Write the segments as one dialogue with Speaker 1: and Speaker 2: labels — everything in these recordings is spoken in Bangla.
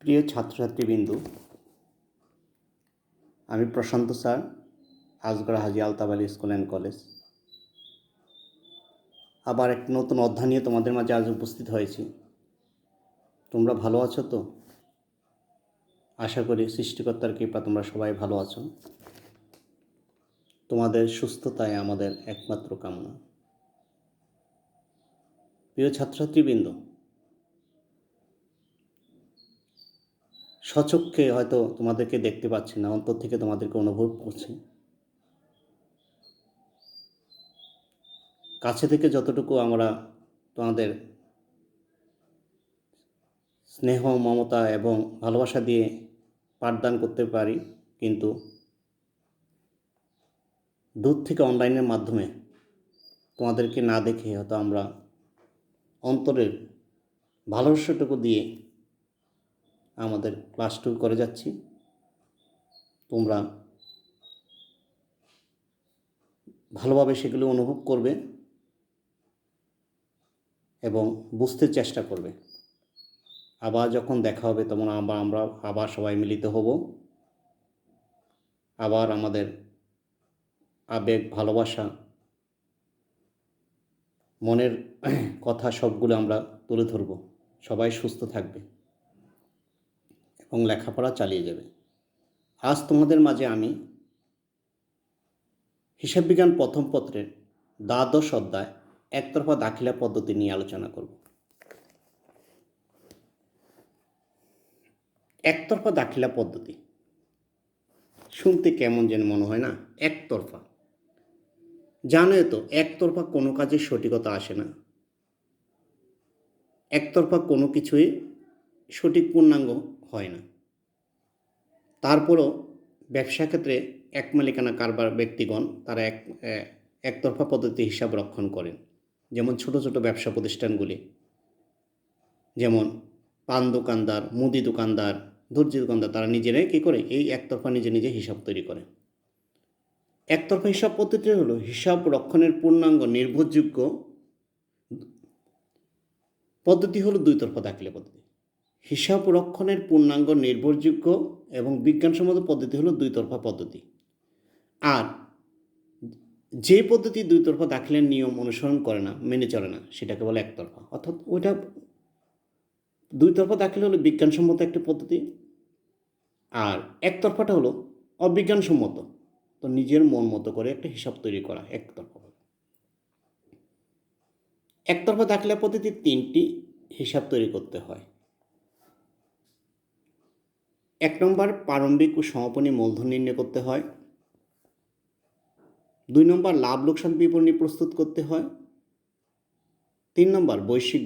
Speaker 1: প্রিয় ছাত্রছাত্রীবৃন্দ, আমি Prashant sir, Azgar Haji Altaf Ali school and college. আবার এক নতুন অধ্যায় নিয়ে তোমাদের মাঝে আজ উপস্থিত হয়েছি। তোমরা ভালো আছো তো? আশা করি সৃষ্টিকর্তার কৃপা তোমরা সবাই ভালো আছো। তোমাদের সুস্থতাই আমাদের একমাত্র কামনা। প্রিয় ছাত্রছাত্রীবৃন্দ, স্বচক্ষে হয়তো তোমাদেরকে দেখতে পাচ্ছি না, অন্তর থেকে তোমাদেরকে অনুভব করছি। কাছে থেকে যতটুকু আমরা তোমাদের স্নেহ, মমতা এবং ভালোবাসা দিয়ে পাঠদান করতে পারি, কিন্তু দূর থেকে অনলাইনের মাধ্যমে তোমাদেরকে না দেখে হয়তো আমরা অন্তরের ভালোবাসাটুকু দিয়ে আমাদের ক্লাসটুকু করে যাচ্ছি। তোমরা ভালোভাবে সেগুলো অনুভব করবে এবং বুঝতে চেষ্টা করবে। আবার যখন দেখা হবে তখন আমরা আবার সবাই মিলিত হব। আবার আমাদের আবেগ, ভালোবাসা, মনের কথা সবগুলো আমরা তুলে ধরব। সবাই সুস্থ থাকবে এবং লেখাপড়া চালিয়ে যাবে। আজ তোমাদের মাঝে আমি হিসাব বিজ্ঞান প্রথম পত্রের দ্বাদশ অধ্যায় একতরফা দাখিলা পদ্ধতি নিয়ে আলোচনা করব। একতরফা দাখিলা পদ্ধতি শুনতে কেমন যেন মনে হয় না? একতরফা, জানো তো, একতরফা কোনো কাজে সঠিকতা আসে না। একতরফা কোনো কিছুই সঠিক পূর্ণাঙ্গ হয় না। তারপরও ব্যবসা ক্ষেত্রে এক মালিকানা কারবার ব্যক্তিগণ তারা একতরফা পদ্ধতি হিসাব রক্ষণ করেন। যেমন ছোট ছোট ব্যবসা প্রতিষ্ঠানগুলি, যেমন পান দোকানদার, মুদি দোকানদার, দর্জি দোকানদার, তারা নিজেরাই কী করে এই একতরফা নিজে নিজে হিসাব তৈরি করে। একতরফা হিসাব পদ্ধতি হলো হিসাব রক্ষণের পূর্ণাঙ্গ নির্ভরযোগ্য পদ্ধতি হলো দুইতরফা দাখিলা পদ্ধতি। হিসাব রক্ষণের পূর্ণাঙ্গ নির্ভরযোগ্য এবং বিজ্ঞানসম্মত পদ্ধতি হলো দুইতরফা পদ্ধতি। আর যে পদ্ধতি দুইতরফা দাখিলের নিয়ম অনুসরণ করে না, মেনে চলে না, সেটাকে বলে একতরফা। অর্থাৎ ওইটা দুইতরফা দাখিল হলো বিজ্ঞানসম্মত একটি পদ্ধতি, আর একতরফাটা হলো অবিজ্ঞানসম্মত, তো নিজের মন মতো করে একটা হিসাব তৈরি করা একতরফা। একতরফা দাখিলা পদ্ধতির তিনটি হিসাব তৈরি করতে হয়। 1 নম্বর প্রারম্ভিক ও সমাপনী মূলধন নির্ণয় করতে হয়। 2 নম্বর লাভ লোকসান বিবরণী প্রস্তুত করতে হয়। 3 নম্বর বৈশ্বিক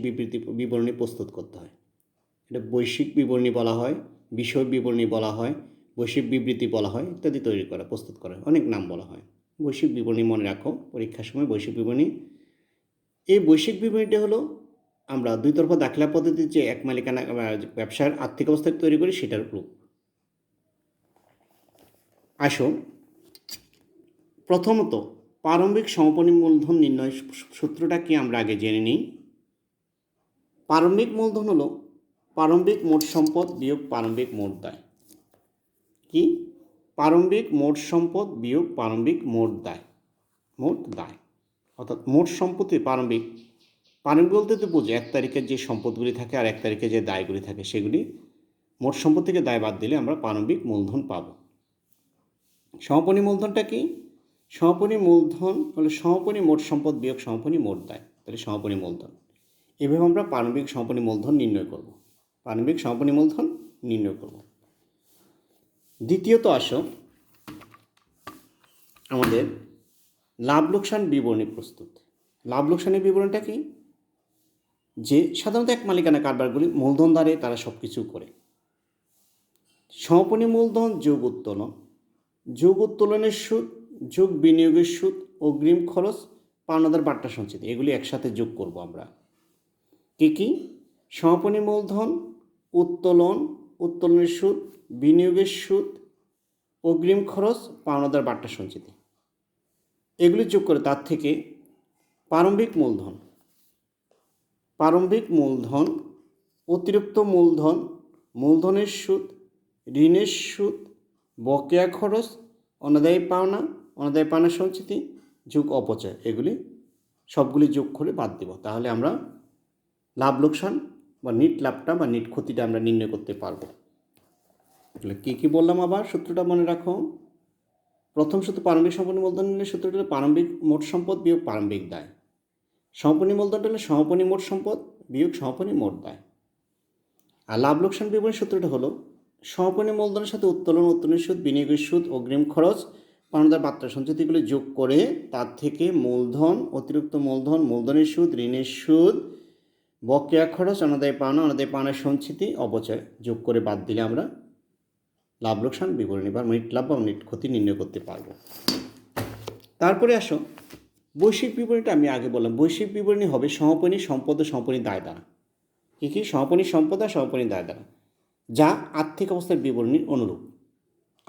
Speaker 1: বিবরণী প্রস্তুত করতে হয়। এটা বৈশ্বিক বিবরণী বলা হয়, বিষয় বিবরণী বলা হয়, বৈশ্বিক বিবৃতি বলা হয়, ইত্যাদি তৈরি করা, প্রস্তুত করা, অনেক নাম বলা হয়। বৈশ্বিক বিবরণী মনে রাখো, পরীক্ষার সময় বৈশ্বিক বিবরণী। এই বৈশ্বিক বিবরণীটা হলো আমরা দুইতরফা দাখিলা পদ্ধতির যে এক মালিকানা ব্যবসার আর্থিক অবস্থা তৈরি করি সেটার রূপ। আসো প্রথমত প্রারম্ভিক সমাপনী মূলধন নির্ণয় সূত্রটা কি আমরা আগে জেনে নিই। প্রারম্ভিক মূলধন হলো প্রারম্ভিক মোট সম্পদ বিয়োগ প্রারম্ভিক মোট দায়। কি? প্রারম্ভিক মোট সম্পদ বিয়োগ প্রারম্ভিক মোট দায়। মোট দায় অর্থাৎ মোট সম্পত্তি প্রারম্ভিক বলতে তো বুঝে 1 তারিখের যে সম্পদগুলি থাকে আর 1 তারিখে যে দায়গুলি থাকে, সেগুলি মোট সম্পদ থেকে দায় বাদ দিলে আমরা প্রারম্ভিক মূলধন পাব। সমাপনী মূলধনটা কি? সমাপনী মূলধন হলো সমাপনী মোট সম্পদ বিয়োগ সমাপনী মোট দায়, তাহলে সমাপনী মূলধন। এভাবে আমরা প্রারম্ভিক সমাপনী মূলধন নির্ণয় করব। প্রারম্ভিক সমাপনী মূলধন নির্ণয় করব। দ্বিতীয়ত আসো আমাদের লাভ লোকসান বিবরণী প্রস্তুত। লাভ লোকসানের বিবরণটা কি? যে সাধারণত এক মালিকানা কারবারগুলি মূলধন দ্বারে তারা সব কিছু করে। সমাপনী মূলধন যোগ উত্তোলন, যোগ উত্তোলনের সুদ, যোগ বিনিয়োগের সুদ, অগ্রিম খরচ, পাওনাদার বাট্টা সঞ্চিত, এগুলি একসাথে যোগ করব আমরা। কি কি? সমাপনী মূলধন, উত্তোলন, উত্তোলনের সুদ, বিনিয়োগের সুদ, অগ্রিম খরচ, পাওনাদার বাট্টা সঞ্চিতি, এগুলি যোগ করে তার থেকে প্রারম্ভিক মূলধন, অতিরিক্ত মূলধন, মূলধনের সুদ, ঋণের সুদ, বকেয়া খরচ, অনাদায়ী পাওনা, অনাদায়ী পাওনা সঞ্চিতি যোগ অপচয়, এগুলি সবগুলি যোগ করে বাদ দেব। তাহলে আমরা লাভ লোকসান বা নিট লাভটা বা নিট ক্ষতিটা আমরা নির্ণয় করতে পারবো। তাহলে কী কী বললাম আবার সূত্রটা মনে রাখো। প্রথম সূত্র প্রারম্ভিক সমাপনী মূলধন নিলে সূত্রটা হলো প্রারম্ভিক মোট সম্পদ বিয়োগ প্রারম্ভিক দায়। সমাপনী মূলধনটা হলো সমাপনী মোট সম্পদ বিয়োগ সমাপনী মোট দায়। আর লাভ লোকসান বিবরণী সূত্রটা হলো সমাপনী মূলধনের সাথে উত্তোলনের সুদ, বিনিয়োগের সুদ, অগ্রিম খরচ, পাওনাদার মাত্রা সঞ্চিতিগুলি যোগ করে তার থেকে মূলধন, অতিরিক্ত মূলধন, মূলধনের সুদ, ঋণের সুদ, বকেয়া খরচ, অনাদায়ী পাওনার সঞ্চিতি, অপচয় যোগ করে বাদ দিলে আমরা লাভ লোকসান বিবরণী বা নিট লাভ বা নিট ক্ষতি নির্ণয় করতে পারবো। তারপরে আসো বৈশ্বিক বিবরণীটা। আমি আগে বললাম বৈশ্বিক বিবরণী হবে সমাপনী সম্পদ ও সমাপনী দায় দ্বারা। কী সমাপনী সম্পদ আর সমাপনী দায় দ্বারা, যা আর্থিক অবস্থার বিবরণীর অনুরূপ।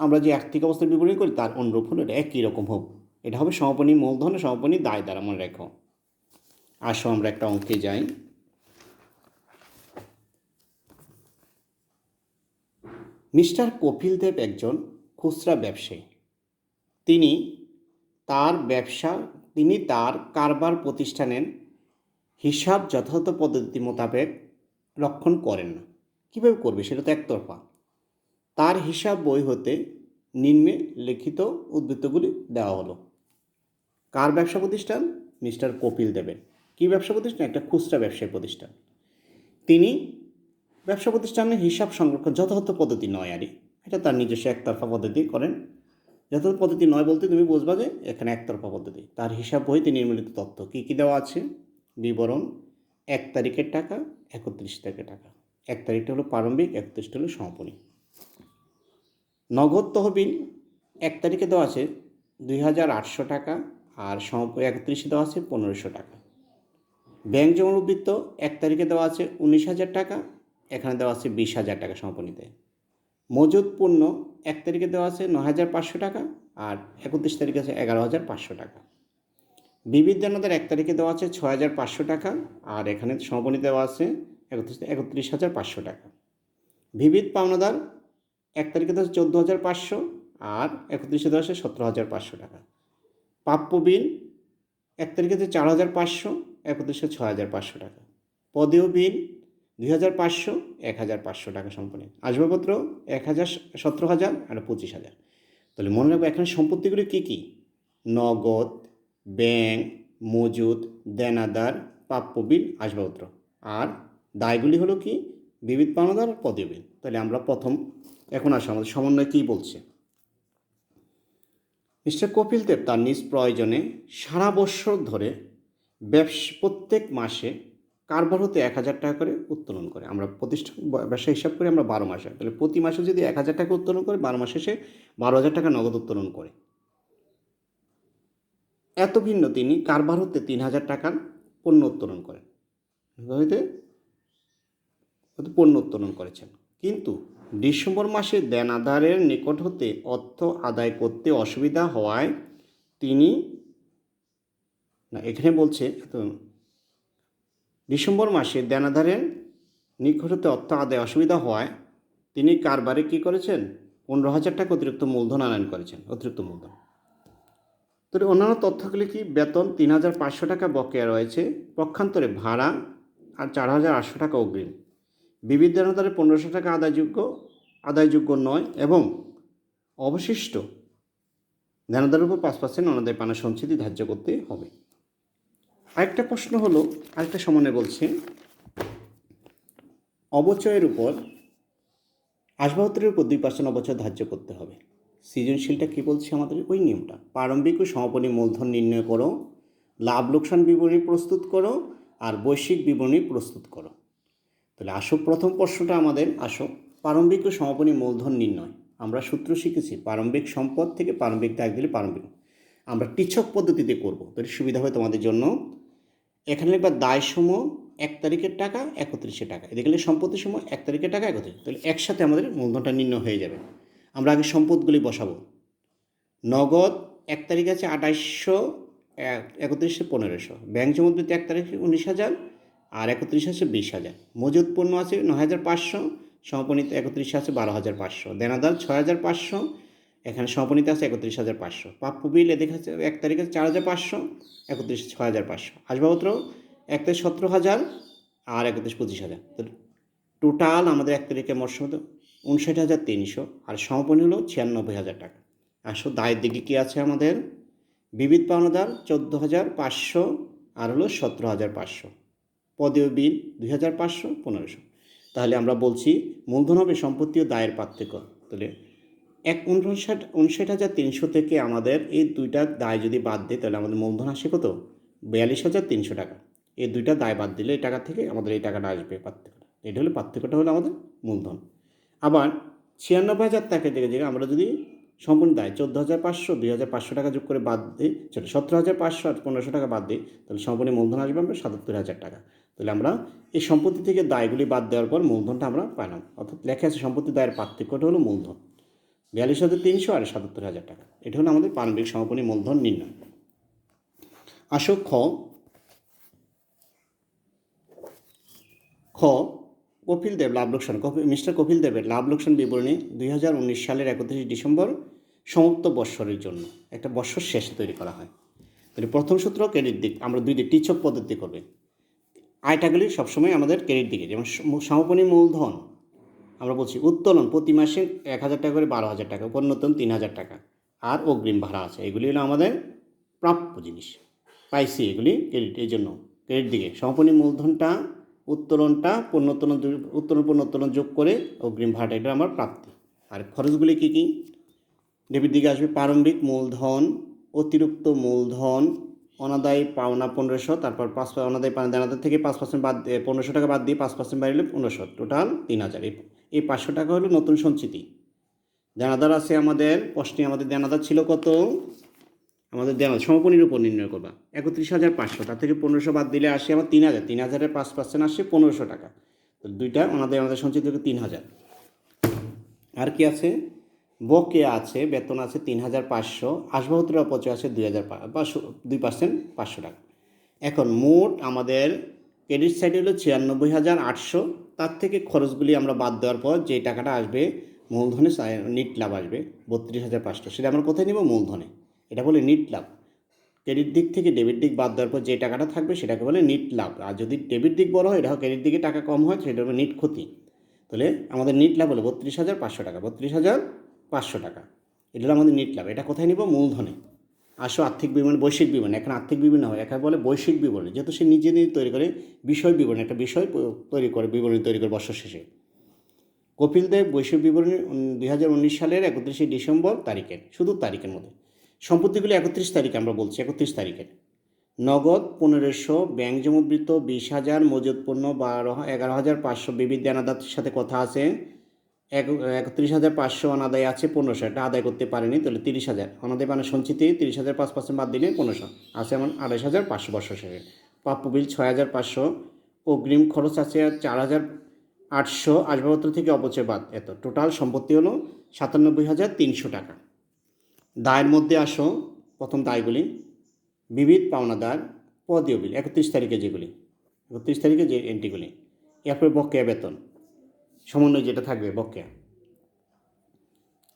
Speaker 1: আমরা যে আর্থিক অবস্থার বিবরণী করি তার অনুরূপ হলো এটা, একই রকম হোক। এটা হবে সমাপনী মূলধন ও সমাপনী দায় দ্বারা, মনে রেখো। আসো আমরা একটা অঙ্কে যাই। মিস্টার কপিল দেব একজন খুচরা ব্যবসায়ী। তিনি তার কারবার প্রতিষ্ঠানের হিসাব যথাযথ পদ্ধতি মোতাবেক রক্ষণ করেন না। কীভাবে করবে সেটা তো একতরফা। তার হিসাব বই হতে নিম্নে লিখিত উদ্ধৃতগুলি দেওয়া হলো। কার ব্যবসা প্রতিষ্ঠান? মিস্টার কপিল দেবের। কী ব্যবসা প্রতিষ্ঠান? একটা খুচরা ব্যবসায়ী প্রতিষ্ঠান। তিনি ব্যবসা প্রতিষ্ঠানের হিসাব সংরক্ষণ যথাযথ পদ্ধতি নয়, এটা তার নিজস্ব একতরফা পদ্ধতি করেন। যথাযথ পদ্ধতি নয় বলতে তুমি বুঝবা যে এখানে একতরফা পদ্ধতি। তার হিসাব বইতে নির্মিত তথ্য কী কী দেওয়া আছে? বিবরণ, 1 তারিখের টাকা, 31 তারিখের টাকা। 1 তারিখটা হলো প্রারম্ভিক, 31টা হলো সমাপনী। নগদ তহবিল 1 তারিখে দেওয়া আছে 2800 টাকা, আর 31 দেওয়া আছে 1500 টাকা। ব্যাংক জমার উদ্বৃত্ত 1 তারিখে দেওয়া আছে 19,000 টাকা, এখানে দেওয়া আছে 20,000 টাকা সমাপনীতে। মজুদ পণ্য 1 তারিখে দেওয়া আছে 9,500 টাকা, আর 31 তারিখে আছে 11,500 টাকা। বিবিধ দেনাদার 1 তারিখে দেওয়া আছে 6,500 টাকা, আর এখানে সমাপনী দেওয়া আছে 31,500 টাকা। বিবিধ পাওনাদার 1 তারিখে দেওয়া আছে 14,500, আর 31 দেওয়া আছে 17,500 টাকা। প্রাপ্য বিল 1 তারিখে আছে 4,500, 31 6,500 টাকা। পদেয় বিল 2,500, 1,500 টাকা সম্পূর্ণ। আসবাবপত্র 1,000, 17,000 আর 25,000। তাহলে মনে রাখবো এখানে সম্পত্তিগুলি কী কী? নগদ, ব্যাংক, মজুদ, দেনাদার, প্রাপ্য বিল, আসবাবপত্র। আর দায়গুলি হলো কি? বিবিধ পাওনাদার, পদেয় বিল। তাহলে আমরা এখন আসো আমাদের সমন্বয় কী বলছে। মিস্টার কপিল দেব তার নিজ প্রয়োজনে সারা বছর ধরে প্রত্যেক মাসে কারবার হতে 1,000 টাকা করে উত্তোলন করে। আমরা প্রতিষ্ঠান ব্যবসা হিসাব করি আমরা 12 মাসে। তাহলে প্রতি মাসে যদি 1,000 টাকা উত্তোলন করে, 12 মাসে সে 12,000 টাকা নগদ উত্তোলন করে। এত ভিন্ন তিনি কারবার হতে 3,000 টাকার পণ্য উত্তোলন করেন, পণ্য উত্তোলন করেছেন। কিন্তু ডিসেম্বর মাসে দেনাদারের নিকট হতে অর্থ আদায় করতে অসুবিধা হওয়ায় তিনি, এখানে বলছে ডিসেম্বর মাসে দেনাদারের নিকট হতে অর্থ আদায় অসুবিধা হওয়ায় তিনি কারবারে কী করেছেন? 15,000 টাকা অতিরিক্ত মূলধন আনয়ন করেছেন। অতিরিক্ত মূলধন। তো অন্যান্য তথ্যগুলি কি? বেতন 3,500 টাকা বকেয়া রয়েছে, পক্ষান্তরে ভাড়া আর 4,800 টাকা অগ্রিম। বিবিধ দেনাদারের 1,500 টাকা আদায়যোগ্য নয়, এবং অবশিষ্ট দেনাদারের উপর 5% অনাদায়ী পাওনা সঞ্চিতি ধার্য করতে হবে। আরেকটা প্রশ্ন হলো, আরেকটা সমন্বয় বলছে অবচয়ের উপর, আসবাবপত্রের উপর 2% অবচয় ধার্য করতে হবে। সৃজনশীলটা কী বলছে আমাদের? ওই নিয়মটা। প্রারম্ভিক ও সমাপনী মূলধন নির্ণয় করো, লাভ লোকসান বিবরণী প্রস্তুত করো, আর বৈশ্বিক বিবরণী প্রস্তুত করো। তাহলে প্রথম প্রশ্নটা আমাদের প্রারম্ভিক ও সমাপনী মূলধন নির্ণয়। আমরা সূত্র শিখেছি প্রারম্ভিক সম্পদ থেকে প্রারম্ভিক দায় দিলে প্রারম্ভিক। আমরা টিচক পদ্ধতিতে করব, তাহলে সুবিধা হয় তোমাদের জন্য। এখানে লিখবা দায়সমূহ 1 তারিখের টাকা, 31 টাকা। এদিকে সম্পত্তির সময় 1 তারিখের টাকা, 31। তাহলে একসাথে আমাদের মূলধনটা নির্ণয় হয়ে যাবে। আমরা আগে সম্পদগুলি বসাবো। নগদ 1 তারিখ আছে 2,800, 31 1,500। ব্যাংক জমা 1 তারিখে 19,000, আর 31 আছে 20,000। মজুদ পণ্য আছে 9,500, সমাপনীতে 31 আছে 12,500, দেনাদার 6,500, এখানে সমাপনীতে আছে 31,500, প্রাপ্য বিল এদিকে আছে 1 তারিখে 4,500, 31 6,500, আসবাবপত্র 1 তারিখ 17,000 আর 31 25,000। তো টোটাল আমাদের 1 তারিখে মোট সম্পদ 59,300 আর সমাপনী হলো 96,000 টাকা। আসো দায়ের দিকে কী আছে আমাদের? বিবিধ পাওনাদার 14,500 আর হলো 17,500, পদীয় বিল 2,500 1500। তাহলে আমরা বলছি মূলধন হবে সম্পত্তি ও দায়ের পার্থক্য। তাহলে 59,300 থেকে আমাদের এই দুইটা দায় যদি বাদ দিই তাহলে আমাদের মূলধন আসে কত? 42,300 টাকা। এই দুইটা দায় বাদ দিলে এই টাকা থেকে আমাদের এই টাকাটা আসবে পার্থক্যটা। এটা হলো পার্থক্যটা হলো আমাদের মূলধন। আবার 96,000 টাকা থেকে আমরা যদি সম্পূর্ণ দায় 14,500 2,500 টাকা যোগ করে বাদ দিই, 17,500 আর 1500 টাকা বাদ দিই, তাহলে সম্পূর্ণ মূলধন আসবে আমরা 77,000 টাকা। তাহলে আমরা এই সম্পত্তি থেকে দায়গুলি বাদ দেওয়ার পর মূলধনটা আমরা পেলাম। অর্থাৎ লেখা আছে সম্পত্তি দায়ের পার্থক্যটা হলো মূলধন 42,300 আর 77,000 টাকা। এটা হলো আমাদের প্রারম্ভিক সমাপনী মূলধন নির্ণয়। আসো খ কপিল দেব লাভ লোকসান, মিস্টার কপিল দেবের লাভ লোকসান বিবরণী 2019 সালের 31 ডিসেম্বর সমস্ত বৎসরের জন্য একটা বৎসর শেষে তৈরি করা হয়। তাহলে প্রথম সূত্র ক্রেডিট দিক, আমরা দুই দিক টিচক পদ্ধতি করবে। আয়টাগুলি সবসময় আমাদের ক্রেডিট দিকে, যেমন সমাপনী মূলধন আমরা বলছি উত্তোলন প্রতি মাসে 1,000 টাকা করে 12,000 টাকা, পণ্যোত্তোলন 3,000 টাকা, আর অগ্রিম ভাড়া আছে, এগুলি হলো আমাদের প্রাপ্য জিনিস, পাইছি এগুলি ক্রেডিট। এই জন্য ক্রেডিট দিকে সমাপনী মূলধনটা, উত্তোলনটা, উত্তোলন পণ্যোত্তোলন যোগ করে অগ্রিম ভাড়াটা, এটা আমার প্রাপ্তি। আর খরচগুলি কী কী? ডেবিট দিকে আসবে প্রারম্ভিক মূলধন, অতিরিক্ত মূলধন, অনাদায়ী পাওনা 1500, তারপর 5 অনাদায়ী পাওনা দেনাদার থেকে 5% বাদ দিয়ে 1500 টাকা বাদ দিয়ে 5% বাড়লে 1500, টোটাল 3,000। এই 500 টাকা হলো নতুন সঞ্চিতি। দেনাদার আছে আমাদের প্রশ্নে, আমাদের দেনাদার ছিল কত? আমাদের দেনাদার সমাপনীর উপর নির্ণয় করবা 31,500, তার থেকে 1500 বাদ দিলে আসে আমার 3,000, 3,000-এর 5% আসে 1500 টাকা। তো দুইটা আমাদের সঞ্চিত 3,000। আর কি আছে? বকেয়া আছে, বেতন আছে 3,500, আসবাবপত্রের অপচয় আছে 2% 500 টাকা। এখন মোট আমাদের ক্রেডিট সাইডে হলো 96,800, তার থেকে খরচগুলি আমরা বাদ দেওয়ার পর যে টাকাটা আসবে মূলধনে নিট লাভ আসবে 32,500, সেটা আমরা কোথায় নেব? মূলধনে। এটা বলে নিট লাভ। ক্রেডিট দিক থেকে ডেবিট দিক বাদ দেওয়ার পর যে টাকাটা থাকবে সেটাকে বলে নিট লাভ। আর যদি ডেবিট দিক বড় হয়, এটা ক্রেডিট দিকে টাকা কম হয়, সেটা হবে নিট ক্ষতি। তাহলে আমাদের নিট লাভ হলো 32,500 টাকা, 32,500 টাকা। এটা হলো আমাদের নিট লাভ। এটা কোথায় নিব? মূলধনে। আসো আর্থিক বিবরণী, বৈশ্বিক বিবরণী। এখন আর্থিক বিবরণী হয়, এখানে বলে বৈশ্বিক বিবরণী, যেহেতু সে নিজে তৈরি করে বিষয় বিবরণী, একটা বিষয় তৈরি করে, বিবরণী তৈরি করে বছর শেষে। কপিল দেব বৈশ্বিক বিবরণী 2019 সালের 31 ডিসেম্বর তারিখের, শুধু তারিখের মধ্যে। সম্পত্তিগুলি 31 তারিখে আমরা বলছি, 31 তারিখের। নগদ 1,500, ব্যাংক জমাবৃত 20,000, মজুত পণ্য 11,500, বিবিধ দেনাদার সাথে কথা আছে 31,500, অনাদায় আছে 1500, এটা আদায় করতে পারেনি, তাহলে 30,000। অনাদায় মানে সঞ্চিতি 30,000, 5% বাদ দিলে 1500 আছে, এমন 28,500 বছর শেষে। প্রাপ্য বিল 6,500, অগ্রিম খরচ আছে 4,800, আসবাবপত্র থেকে অপচয় বাদ, এত। টোটাল সম্পত্তি হলো 97,300 টাকা। দায়ের মধ্যে আসো, প্রথম দায়গুলি বিবিধ পাওনাদার, পদীয় বিল 31 তারিখে, যেগুলি 31 তারিখে যে এন্ট্রিগুলি। এরপরে বকেয়া বেতন, সমন্বয় যেটা থাকবে বকেয়া।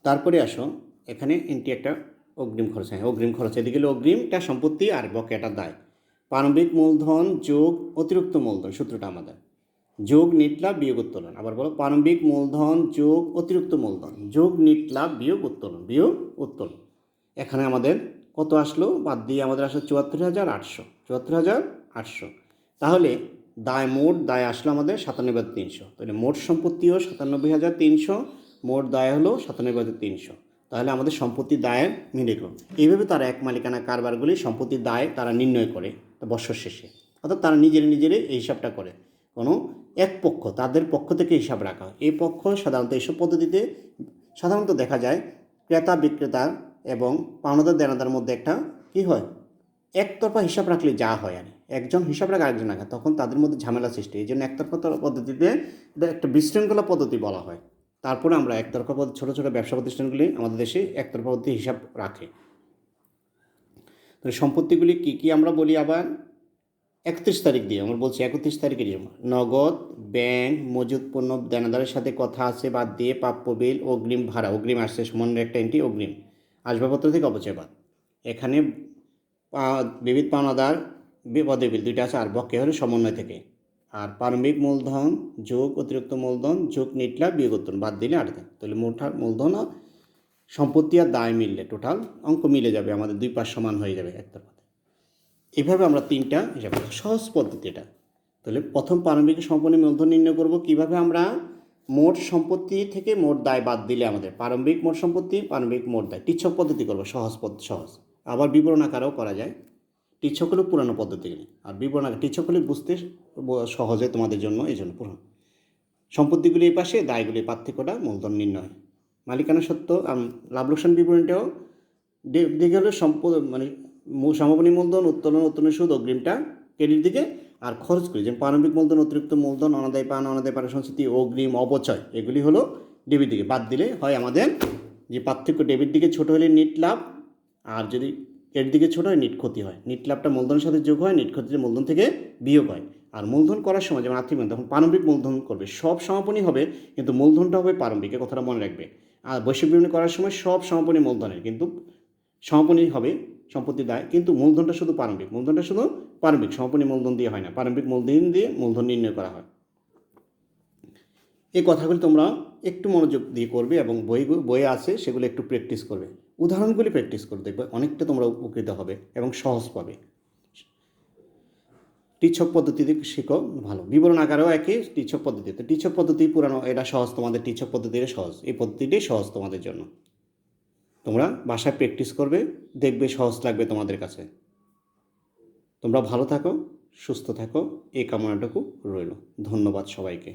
Speaker 1: তারপরে আসো এখানে এন্ট্রি একটা অগ্রিম খরচ, হ্যাঁ অগ্রিম খরচ, এদিকে হলো অগ্রিমটা সম্পত্তি আর বকেয়াটা দায়। প্রারম্ভিক মূলধন যোগ অতিরিক্ত মূলধন, সূত্রটা আমাদের যোগ নিট লাভ বিয়োগ উত্তোলন। আবার বলো প্রারম্ভিক মূলধন যোগ অতিরিক্ত মূলধন যোগ নিট লাভ বিয়োগ উত্তোলন। এখানে আমাদের কত আসলো? বাদ দিয়ে আমাদের আসলো 74,800। তাহলে মোট দায় আসলো আমাদের 97,300। তাহলে মোট সম্পত্তিও 97,300, মোট দায় হলো 97,300। তাহলে আমাদের সম্পত্তি দায়ের মিলে গেল। এইভাবে তারা এক মালিকানা কারবারগুলি সম্পত্তির দায় তারা নির্ণয় করে বছর শেষে। অর্থাৎ তারা নিজেরাই এই হিসাবটা করে, কোনো এক পক্ষ তাদের পক্ষ থেকে হিসাব রাখা হয়। এই পক্ষ সাধারণত এইসব পদ্ধতিতে সাধারণত দেখা যায় ক্রেতা বিক্রেতা এবং পাওনাদার দেনাদার মধ্যে একটা কী হয়, একতরফা হিসাব রাখলে যা হয়, আর একজন হিসাব রাখে আরেকজন রাখে, তখন তাদের মধ্যে ঝামেলা সৃষ্টি। এই জন্য একতরফা পদ্ধতিতে এটা একটা বিশৃঙ্খলা পদ্ধতি বলা হয়। তারপরে আমরা একতরফা পদ্ধতি, ছোটো ছোটো ব্যবসা প্রতিষ্ঠানগুলি আমাদের দেশে একতরফা পদ্ধতি হিসাব রাখে। তো সম্পত্তিগুলি কী কী আমরা বলি আবার? 31 তারিখ দিয়ে আমরা বলছি 31 তারিখে নগদ, ব্যাংক, মজুদ পণ্য দেনাদারের সাথে কথা আছে বাদ দিয়ে প্রাপ্য বিল, অগ্রিম ভাড়া, অগ্রিম আসছে মনের একটা এন্ট্রি অগ্রিম, আসবাবপত্র থেকে অপচয় বাদ। এখানে বিবিধ পাওনাদার বিপদে বিল দুইটা আছে, আর বকেয়া হলে সমন্বয় থেকে। আর প্রারম্ভিক মূলধন যোগ অতিরিক্ত মূলধন যোগ নিটলাভ বিয়োগ উত্তোলন বাদ দিলে 8 থাকে। তাহলে মূলধন সম্পত্তি আর দায় মিললে টোটাল অঙ্ক মিলে যাবে, আমাদের দুই পাশ সমান হয়ে যাবে একটা পথে। এভাবে আমরা তিনটা হিসাব করব, সহজ পদ্ধতি এটা। তাহলে প্রথম প্রারম্ভিক সম্পত্তি মূলধন নির্ণয় করব কিভাবে, আমরা মোট সম্পত্তি থেকে মোট দায় বাদ দিলে আমাদের প্রারম্ভিক মোট সম্পত্তি, প্রারম্ভিক মোট দায়, টিচ্ছক পদ্ধতি করবো, সহজ। আবার বিবরণ আকারেও করা যায়, টিচ্ছক হলো পুরানো পদ্ধতিগুলি, আর বিবরণ আকার টিচ্ছক হলে বুঝতে সহজে তোমাদের জন্য, এই জন্য পুরানো। সম্পত্তিগুলি এই পাশে, দায়গুলির পার্থক্যটা মূলধন নির্ণয়। মালিকানা সত্ত্ব লাভ লোকসান বিবরণীটাও দিকে হলো মানে সমাপনী মূলধন, উত্তোলনের সুদ, অগ্রিমটা ক্রেডিট দিকে, আর খরচ করি যেমন প্রারম্ভিক মূলধন, অতিরিক্ত মূলধন, অনাদায় পান, অনাদায় পান সংস্কৃতি, অগ্রিম, অপচয়, এগুলি হলো ডেবিট দিকে। বাদ দিলে হয় আমাদের যে পার্থক্য, ডেবিট দিকে ছোটো হলে নিট লাভ, আর যদি ক্রেডিট দিকে ছোটো হয় নিট ক্ষতি হয়। নিট লাভটা মূলধনের সাথে যোগ হয়, নিট ক্ষতিটা মূলধন থেকে বিয়োগ হয়। আর মূলধন করার সময় যেমন আর্থিক তখন প্রারম্ভিক মূলধন করবে, সব সমাপনী হবে কিন্তু মূলধনটা হবে প্রারম্ভিক, কথাটা মনে রাখবে। আর বৈশ্বিক বিবরণী করার সময় সব সমাপনী মূলধনের, কিন্তু সমাপনী হবে সম্পত্তি দায়, কিন্তু মূলধনটা শুধু প্রারম্ভিক, সমাপনী মূলধন দিয়ে হয় না, প্রারম্ভিক মূলধন দিয়ে মূলধন নির্ণয় করা হয়। এই কথাগুলি তোমরা একটু মনোযোগ দিয়ে করবে এবং বইয়ে আছে সেগুলো একটু প্র্যাকটিস করবে, উদাহরণগুলি প্র্যাকটিস করে দেখবে, অনেকটা তোমরা উপকৃত হবে এবং সহজ পাবে। টিচ্ছক পদ্ধতিতে শিখো ভালো, বিবরণ আকারেও একই টিচ্ছক পদ্ধতিতে। টিচ্ছক পদ্ধতি পুরানো, এটা সহজ তোমাদের, টিচ্ছক পদ্ধতিটা সহজ, এই পদ্ধতিটাই সহজ তোমাদের জন্য। তোমরা বাসায় প্র্যাকটিস করবে, দেখবে সহজ লাগবে তোমাদের কাছে। তোমরা ভালো থাকো, সুস্থ থাকো, এই কামনাটুকু রইল। ধন্যবাদ সবাইকে।